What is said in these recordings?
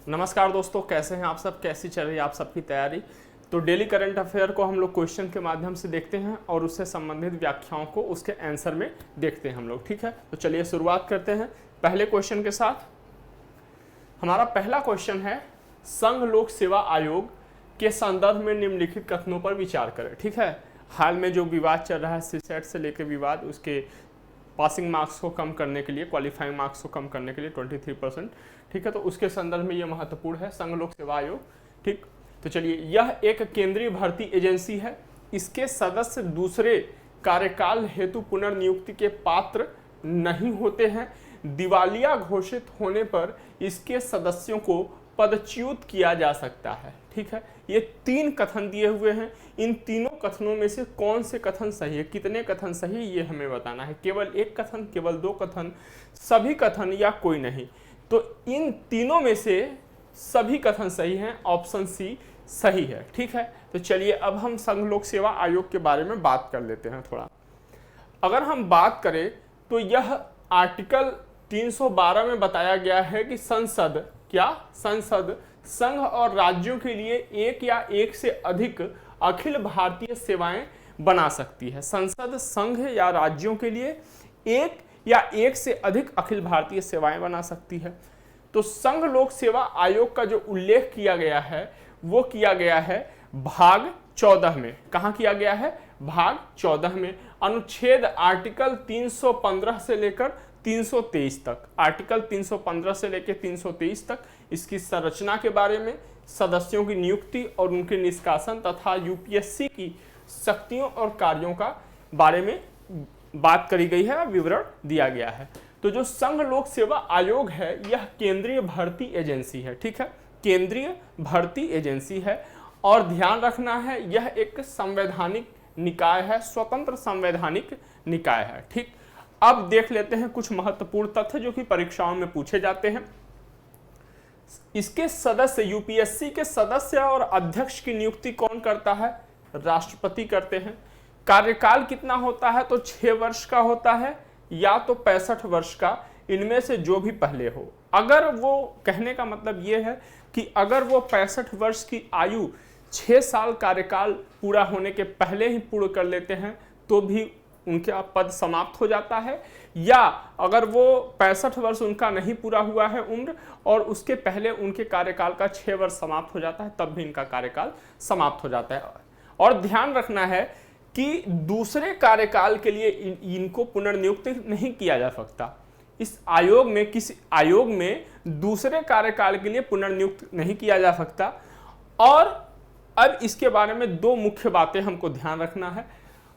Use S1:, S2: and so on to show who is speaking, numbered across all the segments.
S1: नमस्कार दोस्तों, कैसे हैं आप सब? कैसी चल रही है आप सबकी तैयारी? तो डेली करंट अफेयर को हम लोग क्वेश्चन के माध्यम से देखते हैं और उससे संबंधित व्याख्याओं को उसके आंसर में देखते हैं हम लोग। ठीक है, तो चलिए शुरुआत करते हैं पहले क्वेश्चन के साथ। हमारा पहला क्वेश्चन है, संघ लोक सेवा आयोग के संदर्भ में निम्नलिखित कथनों पर विचार करें। ठीक है, हाल में जो विवाद चल रहा है सीसेट से लेकर विवाद, उसके पासिंग मार्क्स को कम करने के लिए, क्वालिफाइंग मार्क्स को कम करने के लिए 23%, ठीक है, तो उसके संदर्भ में यह महत्वपूर्ण है संघ लोक सेवा आयोग। ठीक, तो चलिए, यह एक केंद्रीय भर्ती एजेंसी है। इसके सदस्य दूसरे कार्यकाल हेतु पुनर्नियुक्ति के पात्र नहीं होते हैं। दिवालिया घोषित होने पर इसके सदस्यों को पदच्युत किया जा सकता है। ठीक है, ये 3 कथन दिए हुए हैं। इन तीनों कथनों में से कौन से कथन सही है, कितने कथन सही, ये हमें बताना है। केवल एक कथन, केवल 2 कथन, सभी कथन या कोई नहीं। तो इन तीनों में से सभी कथन सही हैं, ऑप्शन सी सही है। ठीक है, तो चलिए अब हम संघ लोक सेवा आयोग के बारे में बात कर लेते हैं थोड़ा। अगर हम बात करें तो यह आर्टिकल 312 में बताया गया है कि संसद संघ और राज्यों के लिए एक या एक से अधिक अखिल भारतीय सेवाएं बना सकती है। संसद संघ या राज्यों के लिए एक या एक से अधिक अखिल भारतीय सेवाएं बना सकती है। तो संघ लोक सेवा आयोग का जो उल्लेख किया गया है वो किया गया है भाग 14 में। कहां किया गया है? भाग 14 में, अनुच्छेद आर्टिकल 315 से लेकर 323 तक। आर्टिकल 315 से लेकर 323 तक इसकी संरचना के बारे में, सदस्यों की नियुक्ति और उनके निष्कासन तथा यूपीएससी की शक्तियों और कार्यों का बारे में बात करी गई है, विवरण दिया गया है। तो जो संघ लोक सेवा आयोग है यह केंद्रीय भर्ती एजेंसी है। ठीक है, केंद्रीय भर्ती एजेंसी है और ध्यान रखना है यह एक संवैधानिक निकाय है, स्वतंत्र संवैधानिक निकाय है। ठीक, अब देख लेते हैं कुछ महत्वपूर्ण तथ्य जो कि परीक्षाओं में पूछे जाते हैं। इसके सदस्य, यूपीएससी के सदस्य और अध्यक्ष की नियुक्ति कौन करता है? राष्ट्रपति करते हैं। कार्यकाल कितना होता है? तो 6 वर्ष का होता है या तो 65 वर्ष का, इनमें से जो भी पहले हो। अगर वो, कहने का मतलब ये है कि अगर वो 65 वर्ष की आयु 6 साल कार्यकाल पूरा होने के पहले ही पूर्ण कर लेते हैं तो भी उनका पद समाप्त हो जाता है, या अगर वो 65 वर्ष उनका नहीं पूरा हुआ है उम्र और उसके पहले उनके कार्यकाल का 6 वर्ष समाप्त हो जाता है तब भी इनका कार्यकाल समाप्त हो जाता है। और ध्यान रखना है कि दूसरे कार्यकाल के लिए इनको पुनर्नियुक्त नहीं किया जा सकता। इस आयोग में, किसी आयोग में दूसरे कार्यकाल के लिए पुनर्नियुक्त नहीं किया जा सकता। और अब इसके बारे में 2 मुख्य बातें हमको ध्यान रखना है,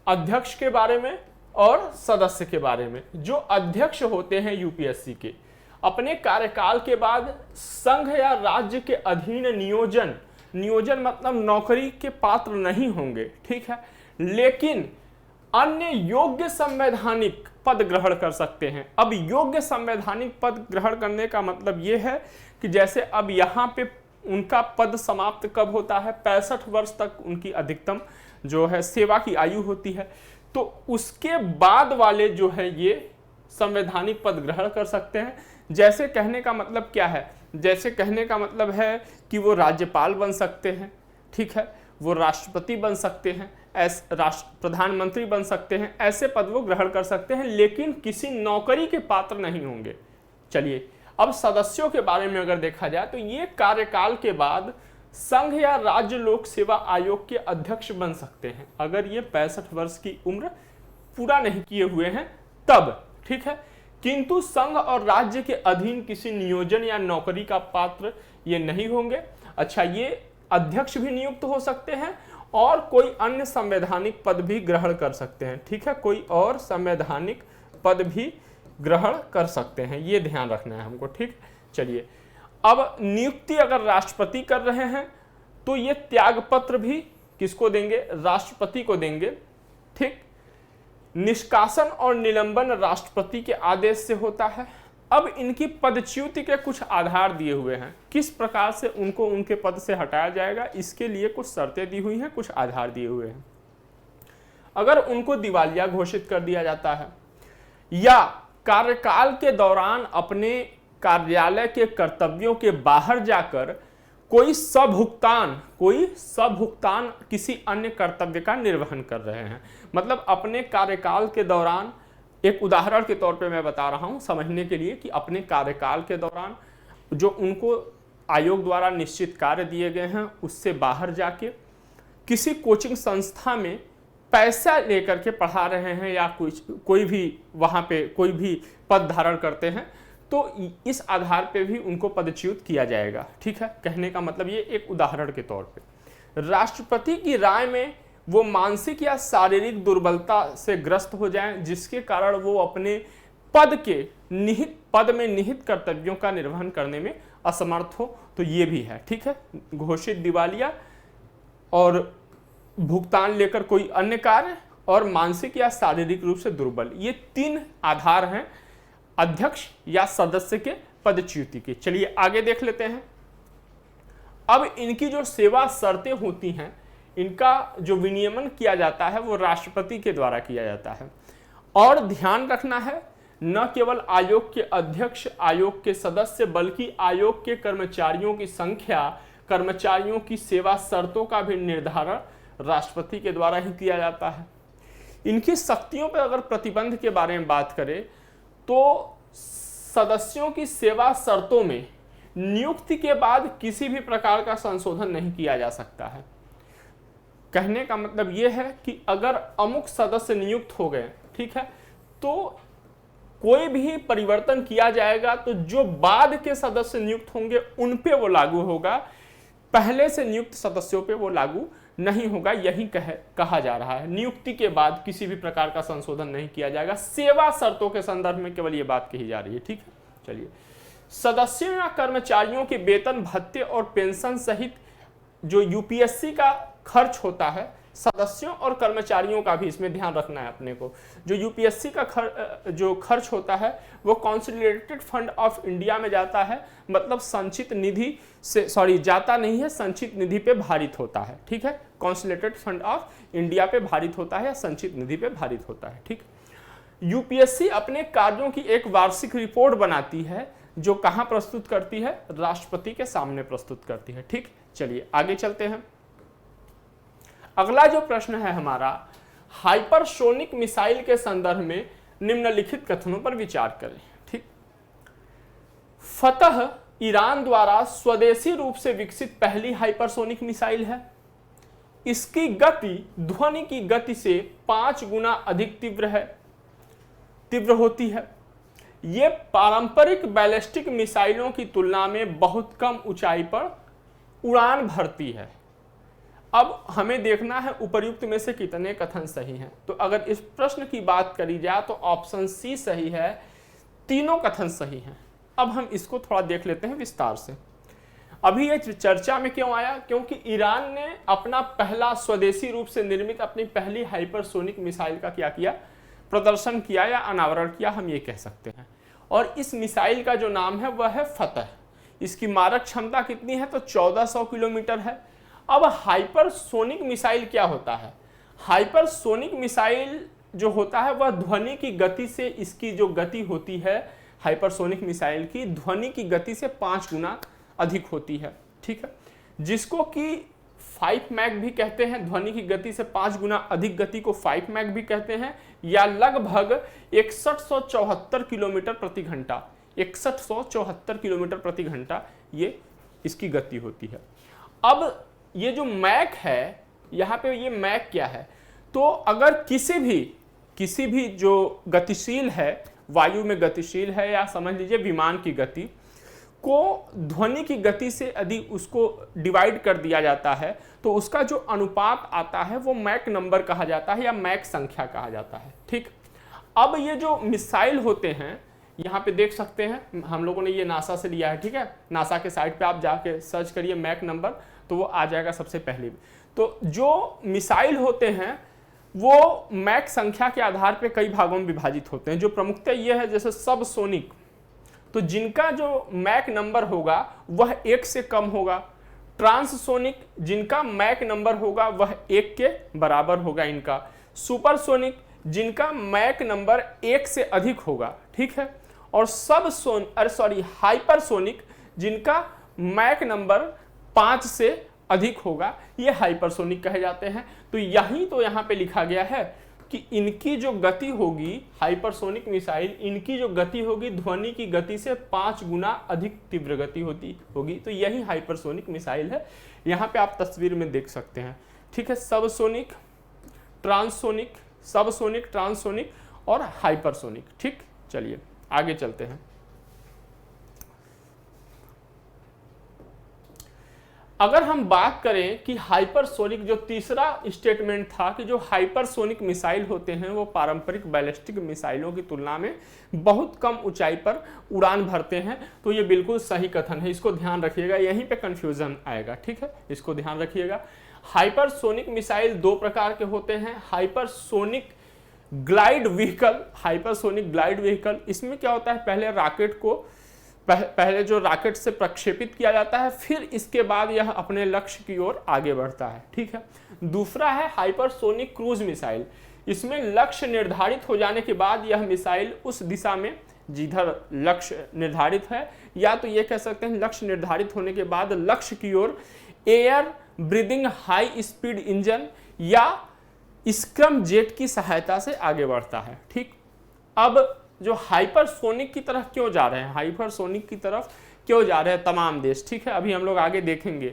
S1: अध्यक्ष के बारे में और सदस्य के बारे में। जो अध्यक्ष होते हैं यूपीएससी के, अपने कार्यकाल के बाद संघ या राज्य के अधीन नियोजन मतलब नौकरी के पात्र नहीं होंगे। ठीक है, लेकिन अन्य योग्य संवैधानिक पद ग्रहण कर सकते हैं। अब योग्य संवैधानिक पद ग्रहण करने का मतलब यह है कि जैसे अब यहाँ पे उनका पद समाप्त कब होता है? 65 वर्ष तक उनकी अधिकतम जो है सेवा की आयु होती है, तो उसके बाद वाले जो है ये संवैधानिक पद ग्रहण कर सकते हैं। जैसे कहने का मतलब क्या है? जैसे कहने का मतलब है कि वो राज्यपाल बन सकते हैं, ठीक है, वो राष्ट्रपति बन सकते हैं, प्रधानमंत्री बन सकते हैं, ऐसे पद वो ग्रहण कर सकते हैं, लेकिन किसी नौकरी के पात्र नहीं होंगे। चलिए, अब सदस्यों के बारे में अगर देखा जाए तो ये कार्यकाल के बाद संघ या राज्य लोक सेवा आयोग के अध्यक्ष बन सकते हैं अगर ये 65 वर्ष की उम्र पूरा नहीं किए हुए हैं तब। ठीक है, किंतु संघ और राज्य के अधीन किसी नियोजन या नौकरी का पात्र ये नहीं होंगे। अच्छा, ये अध्यक्ष भी नियुक्त हो सकते हैं और कोई अन्य संवैधानिक पद भी ग्रहण कर सकते हैं। ठीक है, कोई और संवैधानिक पद भी ग्रहण कर सकते हैं, ये ध्यान रखना है हमको। ठीक, चलिए, अब नियुक्ति अगर राष्ट्रपति कर रहे हैं तो ये त्यागपत्र भी किसको देंगे? राष्ट्रपति को देंगे। ठीक, निष्कासन और निलंबन राष्ट्रपति के आदेश से होता है। अब इनकी पदच्युति के कुछ आधार दिए हुए हैं, किस प्रकार से उनको उनके पद से हटाया जाएगा, इसके लिए कुछ शर्तें दी हुई हैं, कुछ आधार दिए हुए हैं। अगर उनको दिवालिया घोषित कर दिया जाता है या कार्यकाल के दौरान अपने कार्यालय के कर्तव्यों के बाहर जाकर कोई सभुगतान किसी अन्य कर्तव्य का निर्वहन कर रहे हैं। मतलब अपने कार्यकाल के दौरान, एक उदाहरण के तौर पे मैं बता रहा हूं समझने के लिए, कि अपने कार्यकाल के दौरान जो उनको आयोग द्वारा निश्चित कार्य दिए गए हैं उससे बाहर जाके किसी कोचिंग संस्था में पैसा लेकर के पढ़ा रहे हैं या कोई भी वहाँ पे कोई भी पद धारण करते हैं, तो इस आधार पे भी उनको पदच्युत किया जाएगा। ठीक है, कहने का मतलब ये एक उदाहरण के तौर पे। राष्ट्रपति की राय में वो मानसिक या शारीरिक दुर्बलता से ग्रस्त हो जाएं, जिसके कारण वो अपने पद में निहित कर्तव्यों का निर्वहन करने में असमर्थ हो, तो ये भी है। ठीक है, घोषित दिवालिया और भुगतान लेकर कोई अन्य कार्य और मानसिक या शारीरिक रूप से दुर्बल, ये 3 आधार हैं अध्यक्ष या सदस्य के पदच्युति के। चलिए आगे देख लेते हैं। अब इनकी जो सेवा शर्तें होती हैं, इनका जो विनियमन किया जाता है वो राष्ट्रपति के द्वारा किया जाता है। और ध्यान रखना है, न केवल आयोग के अध्यक्ष, आयोग के सदस्य, बल्कि आयोग के कर्मचारियों की संख्या, कर्मचारियों की सेवा शर्तों का भी निर्धारण राष्ट्रपति के द्वारा ही किया जाता है। इनकी शक्तियों पर अगर प्रतिबंध के बारे में बात करें तो सदस्यों की सेवा शर्तों में नियुक्ति के बाद किसी भी प्रकार का संशोधन नहीं किया जा सकता है। कहने का मतलब यह है कि अगर अमुक सदस्य नियुक्त हो गए, ठीक है, तो कोई भी परिवर्तन किया जाएगा तो जो बाद के सदस्य नियुक्त होंगे उन पे वो लागू होगा, पहले से नियुक्त सदस्यों पे वो लागू नहीं होगा। यही कहा जा रहा है, नियुक्ति के बाद किसी भी प्रकार का संशोधन नहीं किया जाएगा। सेवा शर्तों के संदर्भ में केवल ये बात कही जा रही है। ठीक है, चलिए, सदस्यों या कर्मचारियों के वेतन भत्ते और पेंशन सहित जो यूपीएससी का खर्च होता है, सदस्यों और कर्मचारियों का भी इसमें ध्यान रखना है अपने को। जो यूपीएससी का जो खर्च होता है वो कंसोलिडेटेड फंड ऑफ इंडिया में जाता है, मतलब संचित निधि से, जाता नहीं है, संचित निधि पे भारित होता है। ठीक है, कंसोलिडेटेड फंड ऑफ इंडिया पे भारित होता है या संचित निधि पे भारित होता है। ठीक, यूपीएससी अपने कार्यों की एक वार्षिक रिपोर्ट बनाती है, जो कहाँ प्रस्तुत करती है? राष्ट्रपति के सामने प्रस्तुत करती है। ठीक, चलिए आगे चलते हैं। अगला जो प्रश्न है हमारा, हाइपरसोनिक मिसाइल के संदर्भ में निम्नलिखित कथनों पर विचार करें। ठीक, फतह ईरान द्वारा स्वदेशी रूप से विकसित पहली हाइपरसोनिक मिसाइल है। इसकी गति ध्वनि की गति से 5 गुना अधिक तीव्र होती है। यह पारंपरिक बैलिस्टिक मिसाइलों की तुलना में बहुत कम ऊंचाई पर उड़ान भरती है। अब हमें देखना है उपर्युक्त में से कितने कथन सही हैं। तो अगर इस प्रश्न की बात करी जाए तो ऑप्शन सी सही है, तीनों कथन सही हैं। अब हम इसको थोड़ा देख लेते हैं विस्तार से। अभी ये चर्चा में क्यों आया? क्योंकि ईरान ने अपना पहला स्वदेशी रूप से निर्मित अपनी पहली हाइपरसोनिक मिसाइल का क्या किया? प्रदर्शन किया या अनावरण किया, हम ये कह सकते हैं। और इस मिसाइल का जो नाम है वह है फतह। इसकी मारक क्षमता कितनी है? तो 1400 किलोमीटर है। अब हाइपरसोनिक मिसाइल क्या होता है? हाइपरसोनिक मिसाइल जो होता है वह ध्वनि की गति से, इसकी जो गति होती है हाइपरसोनिक मिसाइल की, ध्वनि की गति से 5 गुना अधिक होती है। ठीक है, जिसको कि 5 मैक भी कहते हैं। ध्वनि की गति से 5 गुना अधिक गति को 5 मैक भी कहते हैं, या लगभग 6174 किलोमीटर प्रति घंटा, 6174 किलोमीटर प्रति घंटा ये इसकी गति होती है। अब ये जो मैक है, यहाँ पे ये मैक क्या है? तो अगर किसी भी जो गतिशील है, वायु में गतिशील है, या समझ लीजिए विमान की गति को ध्वनि की गति से यदि उसको डिवाइड कर दिया जाता है तो उसका जो अनुपात आता है वो मैक नंबर कहा जाता है या मैक संख्या कहा जाता है। ठीक, अब ये जो मिसाइल होते हैं, यहाँ पे देख सकते हैं, हम लोगों ने ये नासा से लिया है। ठीक है, नासा के साइट पे आप जाके सर्च करिए मैक नंबर, तो वो आ जाएगा सबसे पहले। तो जो मिसाइल होते हैं वो मैक संख्या के आधार पे कई भागों में विभाजित होते हैं। जो प्रमुखतः ये है, जैसे सबसोनिक, तो जिनका जो मैक नंबर होगा वह 1 से कम होगा। ट्रांससोनिक, जिनका मैक नंबर होगा वह 1 के बराबर होगा इनका। सुपरसोनिक, जिनका मैक नंबर 1 से अधिक होगा। ठीक है, और हाइपरसोनिक जिनका मैक नंबर 5 से अधिक होगा, ये हाइपरसोनिक कहे जाते हैं। तो यही तो यहाँ पे लिखा गया है कि इनकी जो गति होगी, हाइपरसोनिक मिसाइल, इनकी जो गति होगी ध्वनि की गति से 5 गुना अधिक तीव्र गति होगी। तो यही हाइपरसोनिक मिसाइल है, यहाँ पे आप तस्वीर में देख सकते हैं। ठीक है, सबसोनिक, ट्रांससोनिक, सबसोनिक, ट्रांससोनिक और हाइपरसोनिक। ठीक, चलिए आगे चलते हैं। अगर हम बात करें कि हाइपरसोनिक, जो तीसरा स्टेटमेंट था कि जो हाइपरसोनिक मिसाइल होते हैं वो पारंपरिक बैलिस्टिक मिसाइलों की तुलना में बहुत कम ऊंचाई पर उड़ान भरते हैं, तो ये बिल्कुल सही कथन है, इसको ध्यान रखिएगा, यहीं पे कंफ्यूजन आएगा। ठीक है, इसको ध्यान रखिएगा। हाइपरसोनिक मिसाइल दो प्रकार के होते हैं, hypersonic glide vehicle, hypersonic glide vehicle. इसमें क्या होता है, पहले जो रॉकेट से प्रक्षेपित किया जाता है, फिर इसके बाद यह अपने लक्ष्य की ओर आगे बढ़ता है। ठीक है। दूसरा है हाइपरसोनिक क्रूज मिसाइल। इसमें लक्ष्य निर्धारित हो जाने के बाद यह मिसाइल उस दिशा में जिधर लक्ष्य निर्धारित है, या तो ये कह सकते हैं लक्ष्य निर्धारित होने के बाद लक्ष्य की ओर air breathing high speed engine या स्क्रम जेट की सहायता से आगे बढ़ता है। ठीक, अब जो हाइपरसोनिक की तरफ क्यों जा रहे हैं, हाइपरसोनिक की तरफ क्यों जा रहे हैं तमाम देश, ठीक है, अभी हम लोग आगे देखेंगे।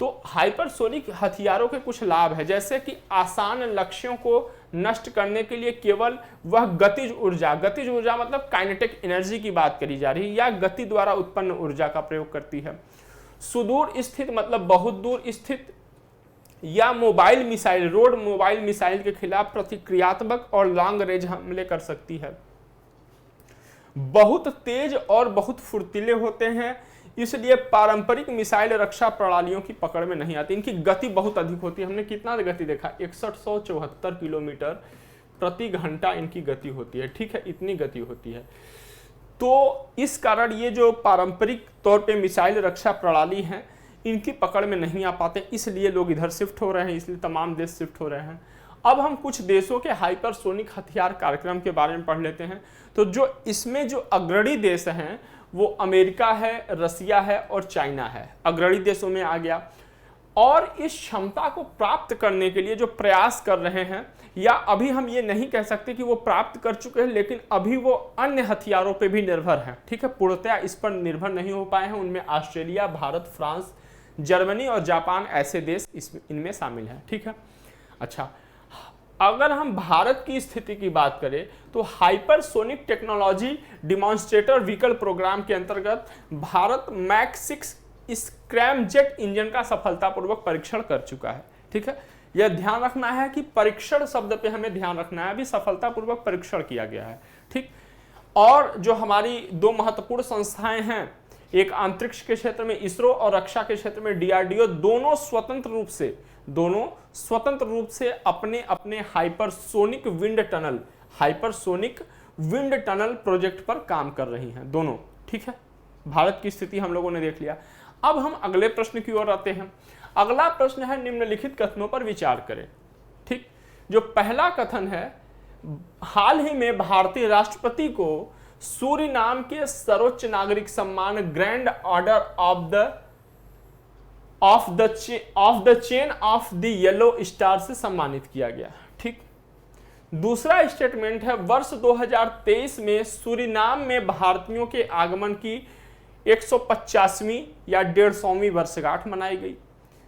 S1: तो हाइपरसोनिक हथियारों के कुछ लाभ है, जैसे कि आसान लक्ष्यों को नष्ट करने के लिए केवल वह गतिज ऊर्जा मतलब काइनेटिक एनर्जी की बात करी जा रही है, या गति द्वारा उत्पन्न ऊर्जा का प्रयोग करती है। सुदूर स्थित मतलब बहुत दूर स्थित या mobile missile, road mobile missile के खिलाफ प्रतिक्रियात्मक और लॉन्ग रेंज हमले कर सकती है। बहुत तेज और बहुत फुर्तीले होते हैं, इसलिए पारंपरिक मिसाइल रक्षा प्रणालियों की पकड़ में नहीं आती। इनकी गति बहुत अधिक होती है, हमने कितना गति देखा, 6174 किलोमीटर प्रति घंटा इनकी गति होती है। ठीक है, इतनी गति होती है। तो इस कारण ये जो पारंपरिक तौर पे मिसाइल रक्षा प्रणाली है, इनकी पकड़ में नहीं आ पाते, इसलिए लोग इधर शिफ्ट हो रहे हैं, इसलिए तमाम देश शिफ्ट हो रहे हैं। अब हम कुछ देशों के हाइपरसोनिक हथियार कार्यक्रम के बारे में पढ़ लेते हैं। तो जो इसमें जो अग्रणी देश हैं वो अमेरिका है, रसिया है और चाइना है, अग्रणी देशों में आ गया। और इस क्षमता को प्राप्त करने के लिए जो प्रयास कर रहे हैं, या अभी हम ये नहीं कह सकते कि वो प्राप्त कर चुके हैं, लेकिन अभी वो अन्य हथियारों पे भी निर्भर हैं। ठीक है, पूर्णतया इस पर निर्भर नहीं हो पाए हैं। उनमें ऑस्ट्रेलिया, भारत, फ्रांस, जर्मनी और जापान ऐसे देश इनमें शामिल हैं। ठीक है, अच्छा, अगर हम भारत की स्थिति की बात करें तो hypersonic technology demonstrator vehicle programme के अंतर्गत भारत मैक 6 स्क्रैमजेट इंजन का सफलतापूर्वक परीक्षण कर चुका है। ठीक है, यह ध्यान रखना है कि परीक्षण शब्द पे हमें ध्यान रखना है, अभी सफलतापूर्वक परीक्षण किया गया है। ठीक, और जो हमारी दो महत्वपूर्ण संस्थाएं हैं, एक अंतरिक्ष के क्षेत्र में इसरो और रक्षा के क्षेत्र में DRDO, दोनों स्वतंत्र रूप से अपने अपने हाइपरसोनिक विंड टनल प्रोजेक्ट पर काम कर रही हैं दोनों। ठीक है, भारत की स्थिति हम लोगों ने देख लिया। अब हम अगले प्रश्न की ओर आते हैं। अगला प्रश्न है, निम्नलिखित कथनों पर विचार करें। ठीक, जो पहला कथन है, हाल ही में भारतीय राष्ट्रपति को सूरीनाम के सर्वोच्च नागरिक सम्मान grand order of the chain of the yellow star से सम्मानित किया गया। ठीक, दूसरा स्टेटमेंट है, वर्ष 2023 में सूरीनाम में भारतीयों के आगमन की 150वीं या 150वीं वर्षगांठ मनाई गई।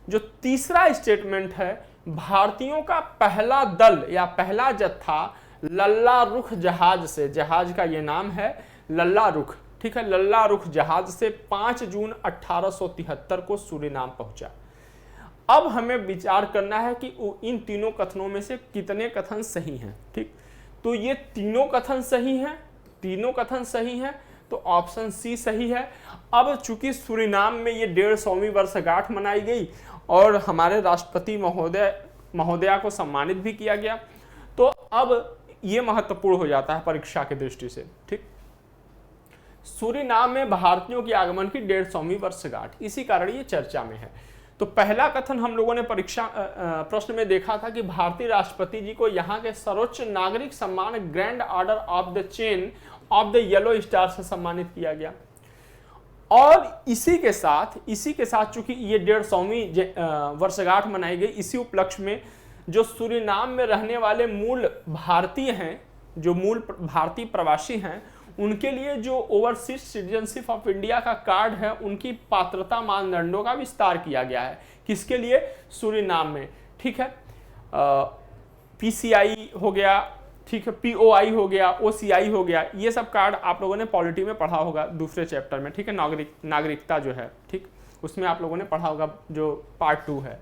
S1: जो तीसरा स्टेटमेंट है, भारतीयों का पहला दल या पहला जत्था लल्ला रुख जहाज से, जहाज का ये नाम है लल्ला रुख, ठीक है, लल्ला रुख जहाज से 5 जून 1873 को सूरीनाम पहुंचा। अब हमें विचार करना है कि इन तीनों कथनों में से कितने कथन सही हैं। ठीक, तो ये तीनों कथन सही हैं, तो ऑप्शन सी सही है। अब चूंकि सूरीनाम में ये 150वीं वर्षगांठ मनाई गई और हमारे राष्ट्रपति महोदया को सम्मानित भी किया गया, तो अब ये महत्वपूर्ण हो जाता है परीक्षा की दृष्टि से। ठीक, सूरीनाम में भारतीयों के आगमन की 150वीं वर्षगांठ, इसी कारण ये चर्चा में है। तो पहला कथन हम लोगों ने परीक्षा प्रश्न में देखा था कि भारतीय राष्ट्रपति जी को यहाँ के सर्वोच्च नागरिक सम्मान grand order of the chain of the yellow star से सम्मानित किया गया। और इसी के साथ चूंकि ये 150वीं वर्षगांठ मनाई गई, इसी उपलक्ष्य में जो सूरीनाम में रहने वाले मूल भारतीय हैं, जो मूल भारतीय प्रवासी हैं, उनके लिए जो ओवरसीज सिटीजनशिप ऑफ इंडिया का कार्ड है, उनकी पात्रता मानदंडों का विस्तार किया गया है। किसके लिए? सूरीनाम में। ठीक है, पीसीआई हो गया, ठीक है, पीओआई हो गया, ओसीआई हो गया, ये सब कार्ड आप लोगों ने पॉलिटी में पढ़ा होगा दूसरे चैप्टर में। ठीक है, नागरिकता जो है, ठीक, उसमें आप लोगों ने पढ़ा होगा, जो पार्ट 2 है।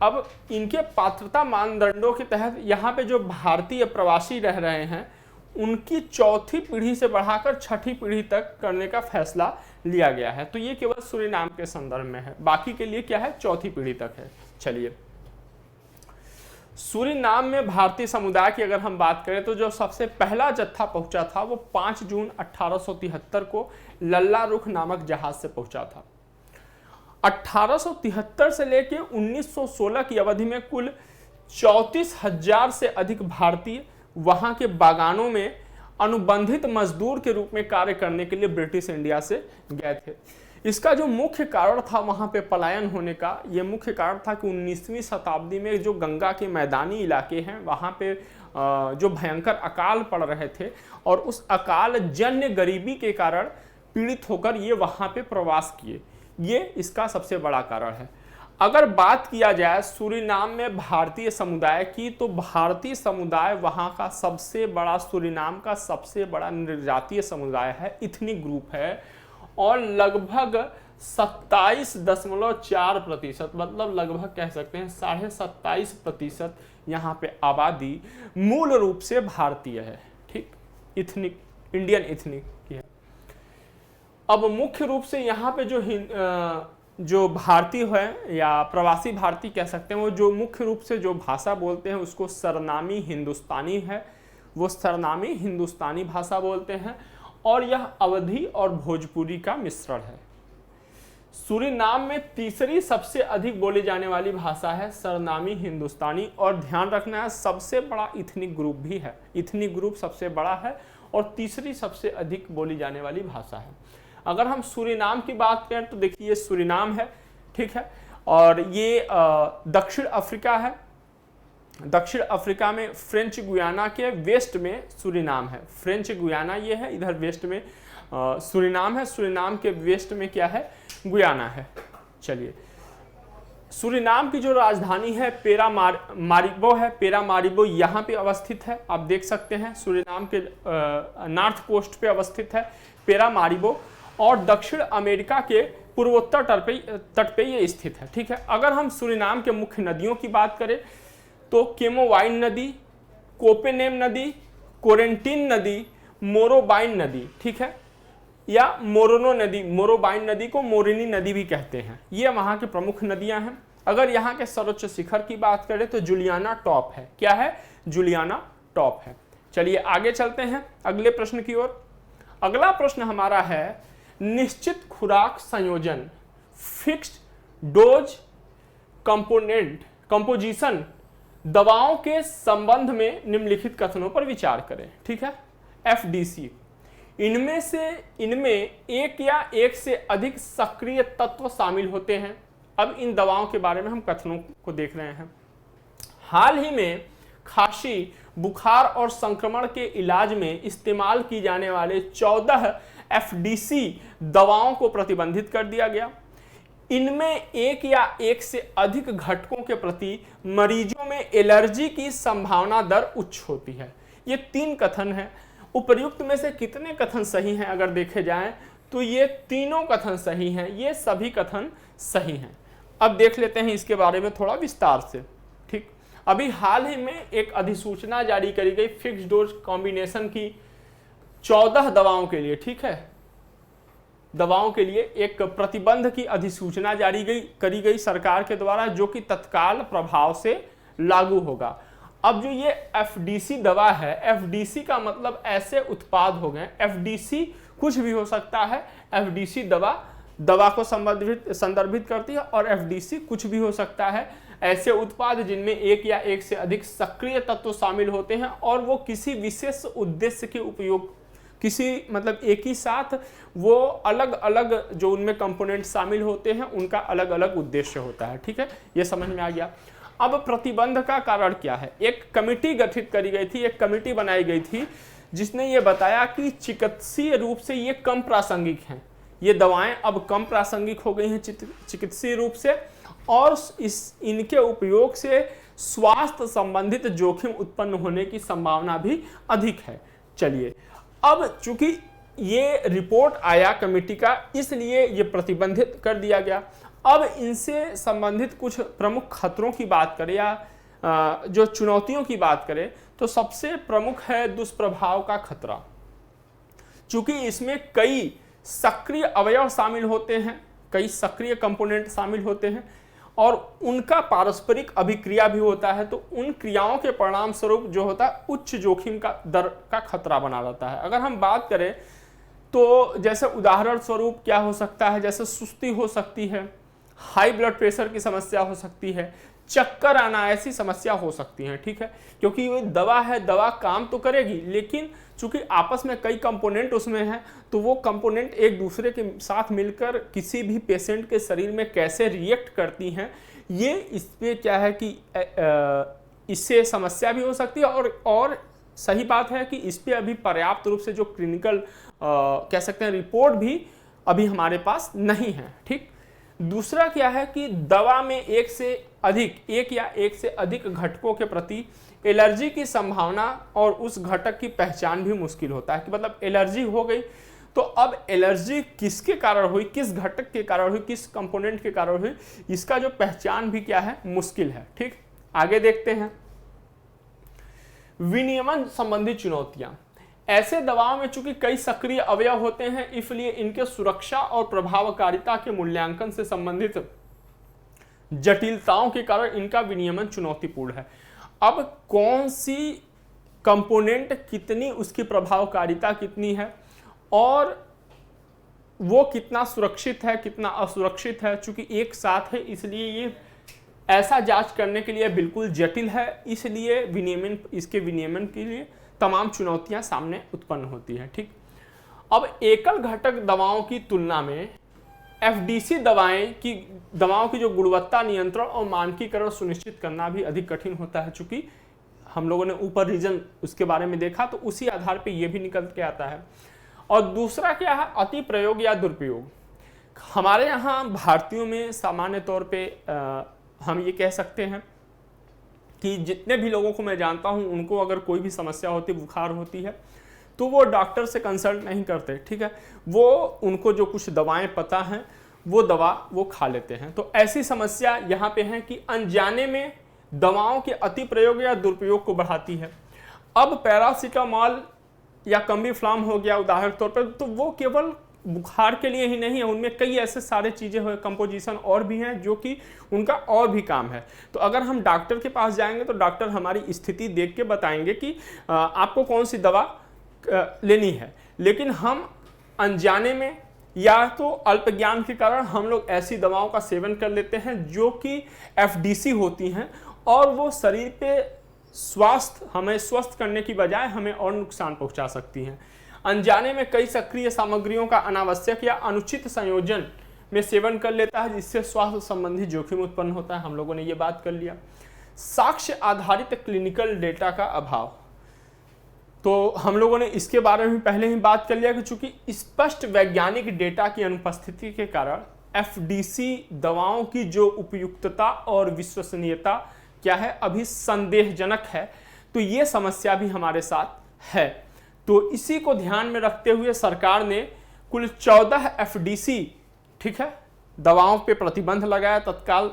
S1: अब इनके पात्रता मानदंडों के तहत यहाँ पे जो भारतीय प्रवासी रह रहे हैं, उनकी चौथी पीढ़ी से बढ़ाकर छठी पीढ़ी तक करने का फैसला लिया गया है। तो ये केवल सूरीनाम के संदर्भ में है, बाकी के लिए क्या है? चौथी पीढ़ी तक है। चलिए, सूरीनाम में भारतीय समुदाय की अगर हम बात करें तो जो सबसे पहला जत्था पहुंचा था वो 5 जून 1873 को लल्ला रुख नामक जहाज से पहुंचा था। 1873 से लेकर 1916 की अवधि में कुल 34,000 से अधिक भारतीय वहां के बागानों में अनुबंधित मजदूर के रूप में कार्य करने के लिए ब्रिटिश इंडिया से गए थे। इसका जो मुख्य कारण था वहां पे पलायन होने का, ये मुख्य कारण था कि 19वीं शताब्दी में जो गंगा के मैदानी इलाके हैं वहां पे जो भयंकर अकाल पड़ रहे थे, और उस अकाल जन्य गरीबी के कारण पीड़ित होकर ये वहां पे प्रवास किए, ये इसका सबसे बड़ा कारण है। अगर बात किया जाए सूरीनाम में भारतीय समुदाय की, तो भारतीय समुदाय वहाँ का सबसे बड़ा, सूरीनाम का सबसे बड़ा निर्जातीय समुदाय है, इथनिक ग्रुप है, और लगभग 27.4%, मतलब लगभग कह सकते हैं 27.5% यहाँ पे आबादी मूल रूप से भारतीय है। ठीक, इथनिक, इंडियन इथनिक की है। अब मुख्य रूप से यहाँ पे जो भारतीय है या प्रवासी भारतीय कह सकते हैं, वो जो मुख्य रूप से जो भाषा बोलते हैं उसको सरनामी हिंदुस्तानी है, वो सरनामी हिंदुस्तानी भाषा बोलते हैं, और यह अवधी और भोजपुरी का मिश्रण है। सूरीनाम में तीसरी सबसे अधिक बोली जाने वाली भाषा है सरनामी हिंदुस्तानी, और ध्यान रखना है सबसे बड़ा इथनिक ग्रुप भी है, इथनिक ग्रुप सबसे बड़ा है और तीसरी सबसे अधिक बोली जाने वाली भाषा है। अगर हम सूरीनाम की बात करें तो देखिए ये सूरीनाम है, ठीक है, और ये दक्षिण अफ्रीका है। दक्षिण अफ्रीका में फ्रेंच गुयाना के वेस्ट में सूरीनाम है। फ्रेंच गुयाना ये है, इधर वेस्ट में सूरीनाम है, सूरीनाम के वेस्ट में क्या है? गुयाना है। चलिए, सूरीनाम की जो राजधानी है पेरामारिबो है, पेरामारिबो यहाँ पे अवस्थित है, आप देख सकते हैं सूरीनाम के नॉर्थ कोस्ट पे अवस्थित है पेरामारिबो, और दक्षिण अमेरिका के पूर्वोत्तर तट पे ये स्थित है। ठीक है, अगर हम सूरीनाम के मुख्य नदियों की बात करें तो केमोवाइन नदी, कोपेनेम नदी, कोरेंटीन नदी, मोरोबाइन नदी, ठीक है, या मोरोनो नदी, मोरोबाइन नदी को मोरिनी नदी भी कहते हैं, ये वहाँ की प्रमुख नदियाँ हैं। अगर यहाँ के सर्वोच्च शिखर की बात करें तो जुलियाना टॉप है। क्या है? जुलियाना टॉप है। चलिए आगे चलते हैं अगले प्रश्न की ओर। अगला प्रश्न हमारा है निश्चित खुराक संयोजन, फिक्स्ड डोज कंपोजिशन दवाओं के संबंध में निम्नलिखित कथनों पर विचार करें। ठीक है, एफडीसी, इनमें एक या एक से अधिक सक्रिय तत्व शामिल होते हैं। अब इन दवाओं के बारे में हम कथनों को देख रहे हैं। हाल ही में खांसी, बुखार और संक्रमण के इलाज में इस्तेमाल की जाने वाले 14 एफडीसी दवाओं को प्रतिबंधित कर दिया गया। इनमें एक या एक से अधिक घटकों के प्रति मरीजों में एलर्जी की संभावना दर उच्च होती है। ये 3 कथन हैं। उपर्युक्त में से कितने कथन सही हैं? अगर देखे जाएं तो ये तीनों कथन सही हैं, ये सभी कथन सही हैं। अब देख लेते हैं इसके बारे में थोड़ा विस्तार से। ठीक, अभी हाल ही में एक अधिसूचना जारी करी गई फिक्स डोज कॉम्बिनेशन की 14 दवाओं के लिए। ठीक है, दवाओं के लिए एक प्रतिबंध की अधिसूचना करी गई सरकार के द्वारा, जो कि तत्काल प्रभाव से लागू होगा। अब जो ये एफडीसी दवा है, एफडीसी का मतलब ऐसे उत्पाद हो गए, एफडीसी कुछ भी हो सकता है। एफडीसी दवा को संदर्भित करती है, और एफडीसी कुछ भी हो सकता है। ऐसे उत्पाद जिनमें एक या एक से अधिक सक्रिय तत्व शामिल होते हैं और वो किसी विशेष उद्देश्य के उपयोग किसी मतलब एक ही साथ वो अलग अलग जो उनमें कंपोनेंट शामिल होते हैं उनका अलग अलग उद्देश्य होता है। ठीक है, ये समझ में आ गया। अब प्रतिबंध का कारण क्या है? एक कमिटी गठित करी गई थी, एक कमिटी बनाई गई थी जिसने ये बताया कि चिकित्सीय रूप से ये कम प्रासंगिक हैं, ये दवाएं अब कम प्रासंगिक हो गई हैं चिकित्सीय रूप से, और इनके उपयोग से स्वास्थ्य संबंधित जोखिम उत्पन्न होने की संभावना भी अधिक है। चलिए, अब चूंकि ये रिपोर्ट आया कमेटी का, इसलिए ये प्रतिबंधित कर दिया गया। अब इनसे संबंधित कुछ प्रमुख खतरों की बात करें या जो चुनौतियों की बात करें तो सबसे प्रमुख है दुष्प्रभाव का खतरा। चूंकि इसमें कई सक्रिय अवयव शामिल होते हैं, कई सक्रिय कंपोनेंट शामिल होते हैं और उनका पारस्परिक अभिक्रिया भी होता है, तो उन क्रियाओं के परिणाम स्वरूप जो होता है उच्च जोखिम का दर का खतरा बना रहता है। अगर हम बात करें तो जैसे उदाहरण स्वरूप क्या हो सकता है, जैसे सुस्ती हो सकती है, हाई ब्लड प्रेशर की समस्या हो सकती है, चक्कर आना, ऐसी समस्या हो सकती है। ठीक है, क्योंकि ये दवा है, दवा काम तो करेगी लेकिन चूंकि आपस में कई कंपोनेंट उसमें हैं तो वो कंपोनेंट एक दूसरे के साथ मिलकर किसी भी पेशेंट के शरीर में कैसे रिएक्ट करती हैं, ये इस पे क्या है कि इससे समस्या भी हो सकती है। और सही बात है कि इस पे अभी पर्याप्त रूप से जो क्लिनिकल कह सकते हैं रिपोर्ट भी अभी हमारे पास नहीं है। ठीक, दूसरा क्या है कि दवा में एक या एक से अधिक घटकों के प्रति एलर्जी की संभावना और उस घटक की पहचान भी मुश्किल होता है कि मतलब एलर्जी हो गई तो अब एलर्जी किसके कारण हुई, किस घटक के कारण हुई, किस कंपोनेंट के कारण हुई, इसका जो पहचान भी क्या है मुश्किल है। ठीक, आगे देखते हैं विनियमन संबंधी चुनौतियां। ऐसे दवाओं में चूंकि कई सक्रिय अवयव होते हैं इसलिए इनके सुरक्षा और प्रभावकारिता के मूल्यांकन से संबंधित जटिलताओं के कारण इनका विनियमन चुनौतीपूर्ण है। अब कौन सी कंपोनेंट कितनी, उसकी प्रभावकारिता कितनी है और वो कितना सुरक्षित है कितना असुरक्षित है, चूंकि एक साथ है इसलिए ये ऐसा जांच करने के लिए बिल्कुल जटिल है, इसलिए इसके विनियमन के लिए तमाम चुनौतियां सामने उत्पन्न होती हैं। ठीक, अब एकल घटक दवाओं की तुलना में एफडीसी दवाओं की जो गुणवत्ता नियंत्रण और मानकीकरण सुनिश्चित करना भी अधिक कठिन होता है। चूंकि हम लोगों ने ऊपर रीजन उसके बारे में देखा तो उसी आधार पे ये भी निकल के आता है। और दूसरा क्या है, अति प्रयोग या दुरुपयोग। हमारे यहाँ भारतीयों में सामान्य तौर पे हम ये कह सकते हैं कि जितने भी लोगों को मैं जानता हूँ उनको अगर कोई भी समस्या होती, बुखार होती है तो वो डॉक्टर से कंसल्ट नहीं करते। ठीक है, वो उनको जो कुछ दवाएं पता हैं वो दवा वो खा लेते हैं। तो ऐसी समस्या यहाँ पे है कि अनजाने में दवाओं के अति प्रयोग या दुरुपयोग को बढ़ाती है। अब पैरासीटामॉल या कम्बीफ्लाम हो गया उदाहरण तौर पर, तो वो केवल बुखार के लिए ही नहीं है, उनमें कई ऐसे सारे चीज़ें हो, कंपोजिशन और भी हैं जो कि उनका और भी काम है। तो अगर हम डॉक्टर के पास जाएंगे तो डॉक्टर हमारी स्थिति देख के बताएंगे कि आपको कौन सी दवा लेनी है, लेकिन हम अनजाने में या तो अल्प ज्ञान के कारण हम लोग ऐसी दवाओं का सेवन कर लेते हैं जो कि एफडीसी होती हैं और वो शरीर पे हमें स्वस्थ करने की बजाय हमें और नुकसान पहुंचा सकती हैं। अनजाने में कई सक्रिय सामग्रियों का अनावश्यक या अनुचित संयोजन में सेवन कर लेता है जिससे स्वास्थ्य संबंधी जोखिम उत्पन्न होता है। हम लोगों ने ये बात कर लिया। साक्ष्य आधारित क्लिनिकल डेटा का अभाव, तो हम लोगों ने इसके बारे में पहले ही बात कर लिया कि चूंकि स्पष्ट वैज्ञानिक डेटा की अनुपस्थिति के कारण एफडीसी दवाओं की जो उपयुक्तता और विश्वसनीयता क्या है अभी संदेहजनक है, तो ये समस्या भी हमारे साथ है। तो इसी को ध्यान में रखते हुए सरकार ने कुल 14 एफडीसी ठीक है दवाओं पे प्रतिबंध लगाया तत्काल।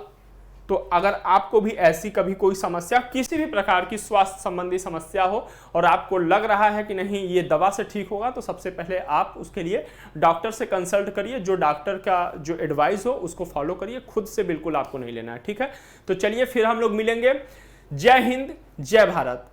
S1: तो अगर आपको भी ऐसी कभी कोई समस्या, किसी भी प्रकार की स्वास्थ्य संबंधी समस्या हो और आपको लग रहा है कि नहीं ये दवा से ठीक होगा, तो सबसे पहले आप उसके लिए डॉक्टर से कंसल्ट करिए। जो डॉक्टर का जो एडवाइस हो उसको फॉलो करिए, खुद से बिल्कुल आपको नहीं लेना है। ठीक है, तो चलिए फिर हम लोग मिलेंगे। जय हिंद, जय भारत।